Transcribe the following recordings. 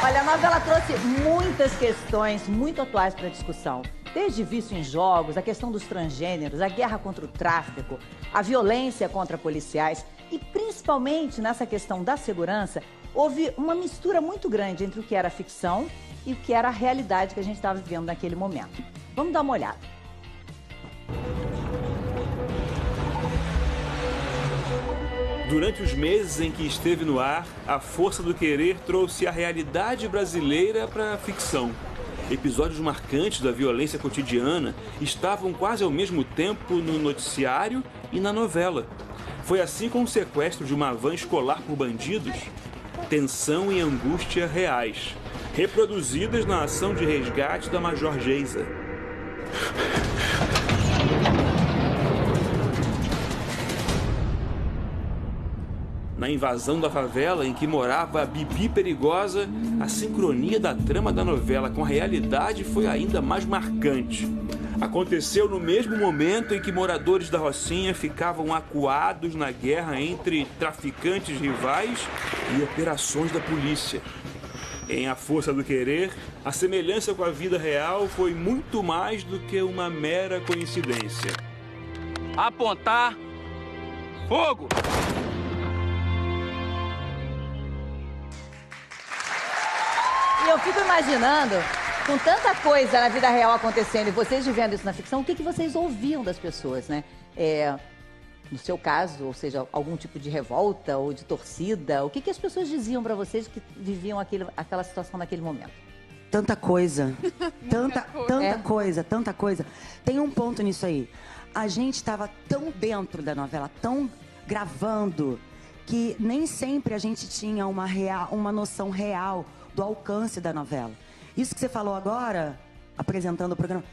Olha, a novela trouxe muitas questões muito atuais para a discussão. Desde vício em jogos, a questão dos transgêneros, a guerra contra o tráfico, a violência contra policiais e, principalmente nessa questão da segurança, houve uma mistura muito grande entre o que era ficção e o que era a realidade que a gente estava vivendo naquele momento. Vamos dar uma olhada. Durante os meses em que esteve no ar, a Força do Querer trouxe a realidade brasileira para a ficção. Episódios marcantes da violência cotidiana estavam quase ao mesmo tempo no noticiário e na novela. Foi assim com o sequestro de uma van escolar por bandidos. Tensão e angústia reais, reproduzidas na ação de resgate da Major Geisa. Na invasão da favela em que morava a Bibi Perigosa, a sincronia da trama da novela com a realidade foi ainda mais marcante. Aconteceu no mesmo momento em que moradores da Rocinha ficavam acuados na guerra entre traficantes rivais e operações da polícia. Em A Força do Querer, a semelhança com a vida real foi muito mais do que uma mera coincidência. Apontar, fogo! E eu fico imaginando, com tanta coisa na vida real acontecendo e vocês vivendo isso na ficção, o que vocês ouviam das pessoas, né? No seu caso, ou seja, algum tipo de revolta ou de torcida, o que as pessoas diziam pra vocês que viviam aquela situação naquele momento? Tanta coisa, tanta coisa. Tem um ponto nisso aí. A gente estava tão dentro da novela, tão gravando, que nem sempre a gente tinha uma noção real do alcance da novela. Isso que você falou agora, apresentando o programa.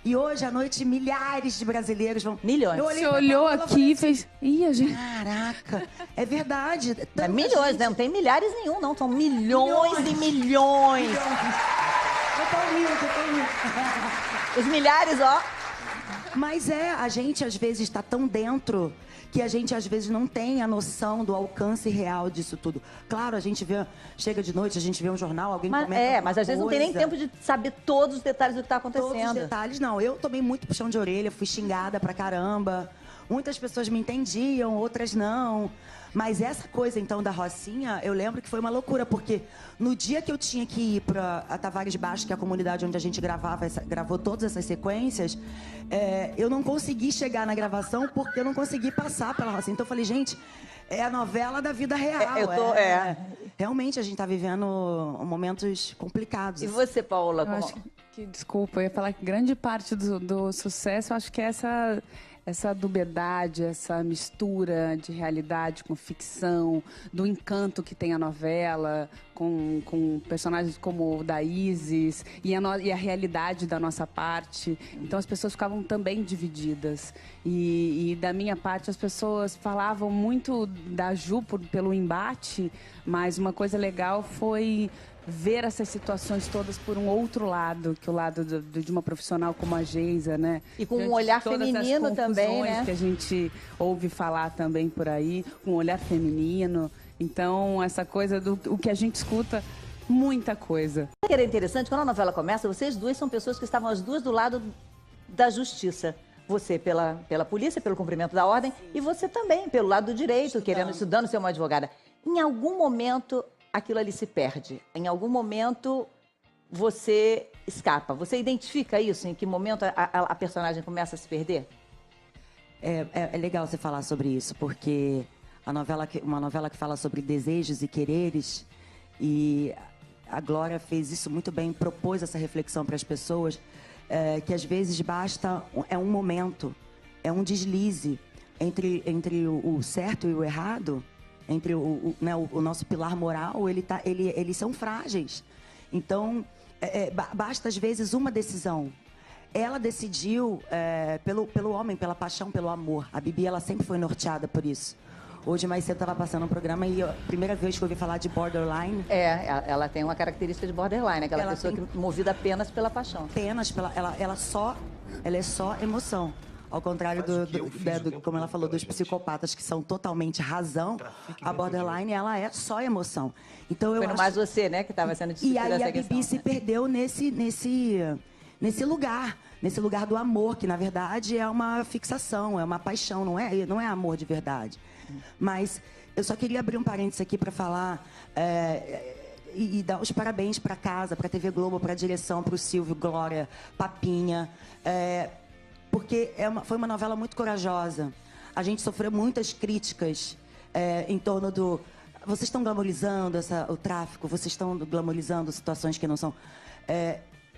E hoje à noite, milhares de brasileiros vão... Milhões. Você olhou aqui e fez... Ih, a gente... Caraca, é verdade. É milhões, gente... né? Não tem milhares nenhum, não. São milhões e milhões. Eu tô rindo. Os milhares, ó. Mas a gente às vezes está tão dentro que a gente às vezes não tem a noção do alcance real disso tudo. Claro, a gente chega de noite, a gente vê um jornal, alguém comenta mas às vezes não tem nem tempo de saber todos os detalhes do que está acontecendo. Todos os detalhes, não. Eu tomei muito puxão de orelha, fui xingada pra caramba. Muitas pessoas me entendiam, outras não. Mas essa coisa, então, da Rocinha, eu lembro que foi uma loucura, porque no dia que eu tinha que ir pra Tavares Baixo, que é a comunidade onde a gente gravou todas essas sequências, eu não consegui chegar na gravação porque eu não consegui passar pela Rocinha. Então eu falei, gente, é a novela da vida real. Realmente a gente tá vivendo momentos complicados. E você, Paola? Eu acho que, desculpa, eu ia falar que grande parte do sucesso, eu acho que é essa dubiedade, essa mistura de realidade com ficção, do encanto que tem a novela, com personagens como o da Isis e a realidade da nossa parte. Então as pessoas ficavam também divididas. E da minha parte as pessoas falavam muito da Ju pelo embate, mas uma coisa legal foi ver essas situações todas por um outro lado, que o lado de uma profissional como a Geisa, né? E com um olhar feminino também, né? Que a gente ouve falar também por aí, com um olhar feminino. Então, essa coisa o que a gente escuta, muita coisa. O que era interessante, quando a novela começa, vocês duas são pessoas que estavam as duas do lado da justiça. Você pela polícia, pelo cumprimento da ordem, e você também pelo lado do direito, estudando ser uma advogada. Em algum momento aquilo ali se perde. Em algum momento, você escapa. Você identifica isso? Em que momento a personagem começa a se perder? É legal você falar sobre isso, porque uma novela que fala sobre desejos e quereres, e a Glória fez isso muito bem, propôs essa reflexão para as pessoas, que às vezes basta um momento, um deslize entre o certo e o errado, entre o nosso pilar moral, eles são frágeis. Então, basta às vezes uma decisão. Ela decidiu pelo homem, pela paixão, pelo amor. A Bibi, ela sempre foi norteada por isso. Hoje, mais cedo, estava passando um programa e a primeira vez que eu ouvi falar de borderline... Ela tem uma característica de borderline, aquela pessoa que movida apenas pela paixão. Apenas ela é só emoção. Ao contrário como ela falou, dos psicopatas que são totalmente razão, a borderline, ela é só emoção. Então, Foi mais você, né, que estava sendo discutida essa questão. E aí a Bibi se perdeu nesse lugar do amor, que na verdade é uma fixação, é uma paixão, não é amor de verdade. Mas eu só queria abrir um parênteses aqui para falar e dar os parabéns para casa, para a TV Globo, para a direção, para o Silvio, Glória, Papinha, porque foi uma novela muito corajosa. A gente sofreu muitas críticas em torno do... Vocês estão glamorizando o tráfico, vocês estão glamorizando situações que não são...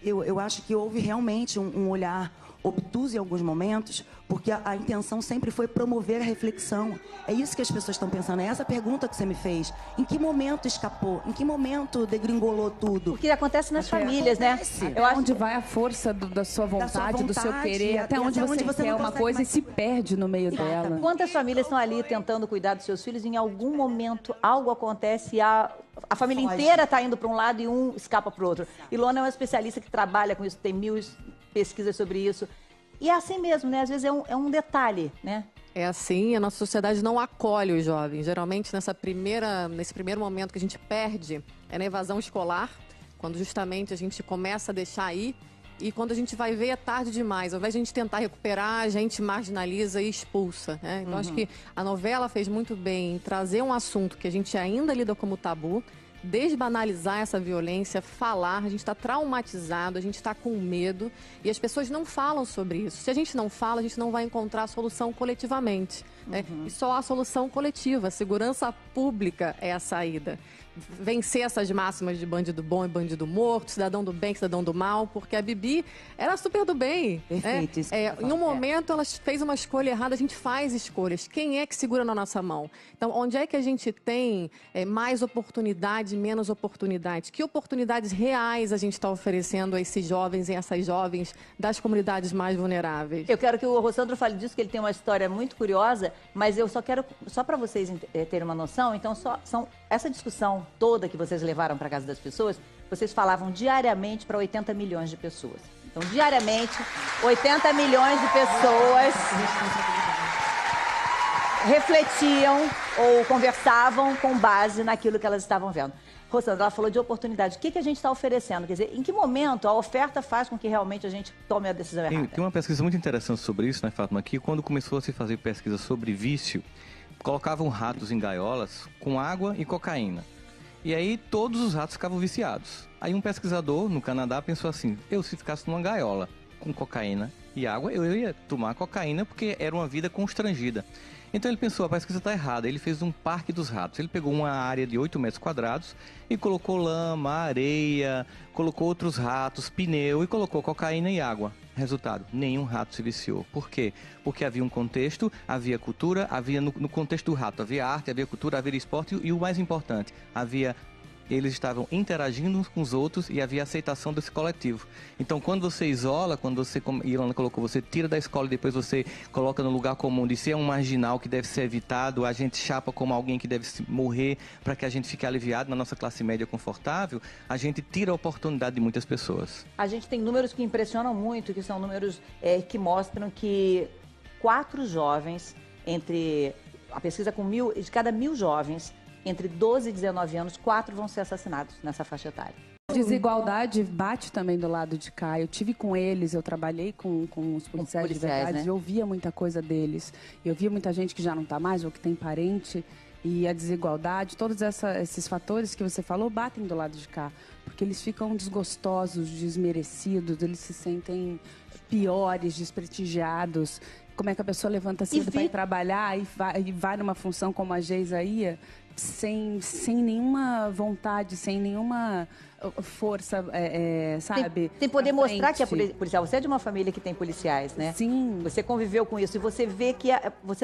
Eu acho que houve realmente um olhar obtuso em alguns momentos, porque a intenção sempre foi promover a reflexão. É isso que as pessoas estão pensando. É essa pergunta que você me fez. Em que momento escapou? Em que momento degringolou tudo? O que acontece nas famílias, né? Eu acho onde vai a força da sua vontade, do seu querer, até onde você quer uma coisa e se perde no meio dela. Quantas famílias estão ali tentando cuidar dos seus filhos e em algum momento algo acontece e a família inteira está indo para um lado e um escapa para o outro. Ilona é uma especialista que trabalha com isso, tem 1000 pesquisas sobre isso. E é assim mesmo, né? Às vezes é um detalhe, né? É assim, a nossa sociedade não acolhe os jovens. Geralmente, nesse primeiro momento que a gente perde, é na evasão escolar, quando justamente a gente começa a deixar ir, e quando a gente vai ver é tarde demais. Ao invés de a gente tentar recuperar, a gente marginaliza e expulsa, né? Então, acho que a novela fez muito bem em trazer um assunto que a gente ainda lida como tabu, desbanalizar essa violência, falar. A gente está traumatizado, a gente está com medo e as pessoas não falam sobre isso. Se a gente não fala, a gente não vai encontrar a solução coletivamente. Né? E só há solução coletiva. A segurança pública é a saída. Vencer essas máximas de bandido bom e bandido morto, cidadão do bem, cidadão do mal, porque a Bibi era super do bem. Perfeito. Em um momento ela fez uma escolha errada, a gente faz escolhas. Quem é que segura na nossa mão? Então, onde é que a gente tem mais oportunidade, menos oportunidade? Que oportunidades reais a gente está oferecendo a esses jovens e essas jovens das comunidades mais vulneráveis? Eu quero que o Rossandro fale disso, que ele tem uma história muito curiosa, mas eu só quero, só para vocês terem uma noção, então essa discussão toda que vocês levaram para casa das pessoas, vocês falavam diariamente para 80 milhões de pessoas. Então, diariamente, 80 milhões de pessoas refletiam ou conversavam com base naquilo que elas estavam vendo. Rossandra, ela falou de oportunidade. O que a gente está oferecendo? Quer dizer, em que momento a oferta faz com que realmente a gente tome a decisão errada? Tem uma pesquisa muito interessante sobre isso, né, Fátima? Que quando começou a se fazer pesquisa sobre vício, colocavam ratos em gaiolas com água e cocaína. E aí todos os ratos ficavam viciados. Aí um pesquisador no Canadá pensou assim, se ficasse numa gaiola com cocaína e água, eu ia tomar cocaína porque era uma vida constrangida. Então ele pensou, a pesquisa está errada. Ele fez um parque dos ratos. Ele pegou uma área de 8 metros quadrados e colocou lama, areia, colocou outros ratos, pneu e colocou cocaína e água. Resultado, nenhum rato se viciou. Por quê? Porque havia um contexto, havia cultura, havia no contexto do rato, havia arte, havia cultura, havia esporte e o mais importante, eles estavam interagindo uns com os outros e havia aceitação desse coletivo. Então, quando você isola, quando você, como Ilona colocou, você tira da escola e depois você coloca no lugar comum de ser um marginal que deve ser evitado, a gente chapa como alguém que deve morrer para que a gente fique aliviado na nossa classe média confortável, a gente tira a oportunidade de muitas pessoas. A gente tem números que impressionam muito, que são números que mostram que 4 jovens, a pesquisa com de cada 1.000 jovens, entre 12 e 19 anos, 4 vão ser assassinados nessa faixa etária. Desigualdade bate também do lado de cá. Eu tive com eles, eu trabalhei com os policiais de verdade, né? Eu via muita coisa deles. Eu via muita gente que já não está mais ou que tem parente. E a desigualdade, todos esses fatores que você falou batem do lado de cá. Porque eles ficam desgostosos, desmerecidos, eles se sentem piores, desprestigiados. Como é que a pessoa levanta cedo para ir trabalhar e vai numa função como a Geisa ia, sem nenhuma vontade, sem nenhuma força, sabe? Sem poder mostrar que é policial. Você é de uma família que tem policiais, né? Sim. Você conviveu com isso e você vê que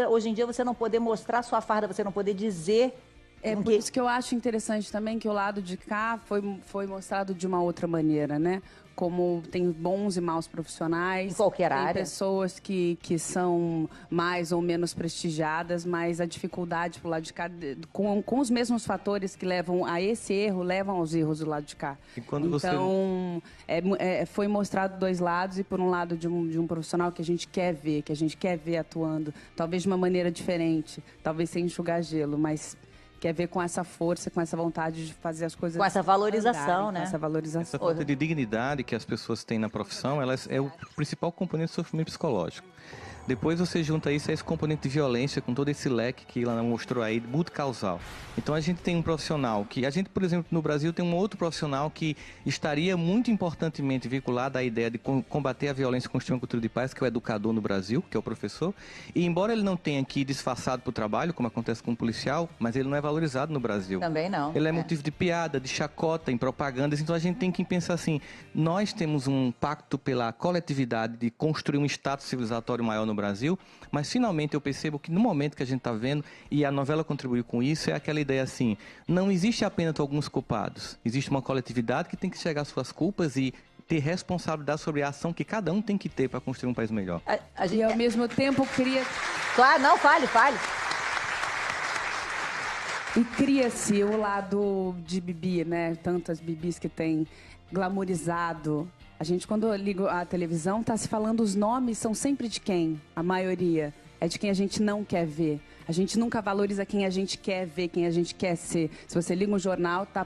hoje em dia você não poder mostrar sua farda, você não poder dizer É por isso que eu acho interessante também que o lado de cá foi mostrado de uma outra maneira, né? Como tem bons e maus profissionais. Em qualquer área. Tem pessoas que são mais ou menos prestigiadas, mas a dificuldade pro lado de cá, com os mesmos fatores que levam a esse erro, levam aos erros do lado de cá. E quando então, foi mostrado dois lados, e por um lado de um profissional que a gente quer ver atuando, talvez de uma maneira diferente, talvez sem enxugar gelo, mas quer ver com essa força, com essa vontade de fazer as coisas... Com essa valorização, andarem, né? Com essa valorização. Essa falta de dignidade que as pessoas têm na profissão, é o principal componente do sofrimento psicológico. Depois você junta isso a esse componente de violência, com todo esse leque que ela mostrou aí, multicausal. Então a gente tem um profissional que... A gente, por exemplo, no Brasil tem um outro profissional que estaria muito importantemente vinculado à ideia de combater a violência e construir uma cultura de paz, que é o educador no Brasil, que é o professor. E embora ele não tenha aqui disfarçado para o trabalho, como acontece com o policial, mas ele não é valorizado no Brasil. Também não. Ele é motivo de piada, de chacota, em propagandas. Então a gente tem que pensar assim, nós temos um pacto pela coletividade de construir um status civilizatório maior no Brasil, mas finalmente eu percebo que no momento que a gente está vendo, e a novela contribuiu com isso, é aquela ideia assim, não existe apenas alguns culpados, existe uma coletividade que tem que chegar às suas culpas e ter responsabilidade sobre a ação que cada um tem que ter para construir um país melhor. E ao mesmo tempo cria... Claro, não, fale. E cria-se o lado de Bibi, né? Tantas Bibis que tem glamourizado. A gente, quando liga a televisão, tá se falando, os nomes são sempre de quem? A maioria é de quem a gente não quer ver. A gente nunca valoriza quem a gente quer ver, quem a gente quer ser. Se você liga um jornal, tá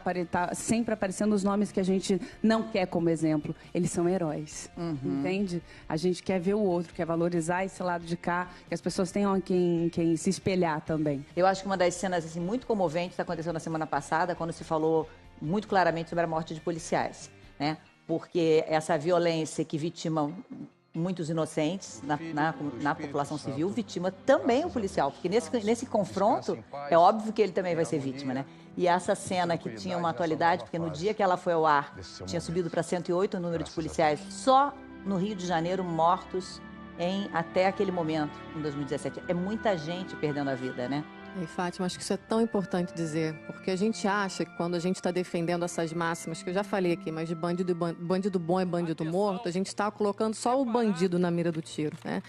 sempre aparecendo os nomes que a gente não quer como exemplo. Eles são heróis, entende? A gente quer ver o outro, quer valorizar esse lado de cá, que as pessoas tenham quem se espelhar também. Eu acho que uma das cenas assim, muito comoventes aconteceu na semana passada, quando se falou muito claramente sobre a morte de policiais, né? Porque essa violência que vitima muitos inocentes na população civil, vitima também o policial, porque nesse confronto é óbvio que ele também vai ser vítima, né? E essa cena que tinha uma atualidade, porque no dia que ela foi ao ar, tinha subido para 108 o número de policiais só no Rio de Janeiro mortos até aquele momento, em 2017. É muita gente perdendo a vida, né? E, Fátima, acho que isso é tão importante dizer, porque a gente acha que quando a gente está defendendo essas máximas, que eu já falei aqui, mas de bandido bom e bandido morto, a gente está colocando só o bandido na mira do tiro, né?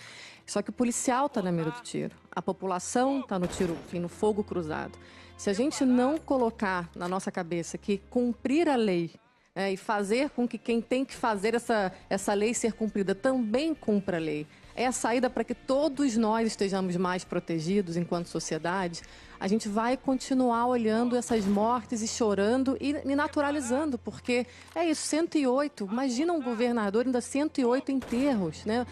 Só que o policial está na mira do tiro, a população está no fogo cruzado. Se a gente não colocar na nossa cabeça que cumprir a lei e fazer com que quem tem que fazer essa lei ser cumprida também cumpra a lei, é a saída para que todos nós estejamos mais protegidos enquanto sociedade, a gente vai continuar olhando essas mortes e chorando e naturalizando, porque é isso, 108, imagina um governador ainda 108 enterros, né?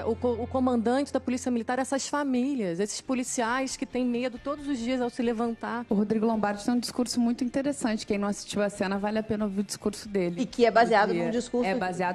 O comandante da Polícia Militar, essas famílias, esses policiais que têm medo todos os dias ao se levantar. O Rodrigo Lombardi tem um discurso muito interessante, quem não assistiu a cena vale a pena ouvir o discurso dele. E que é baseado num discurso... É baseado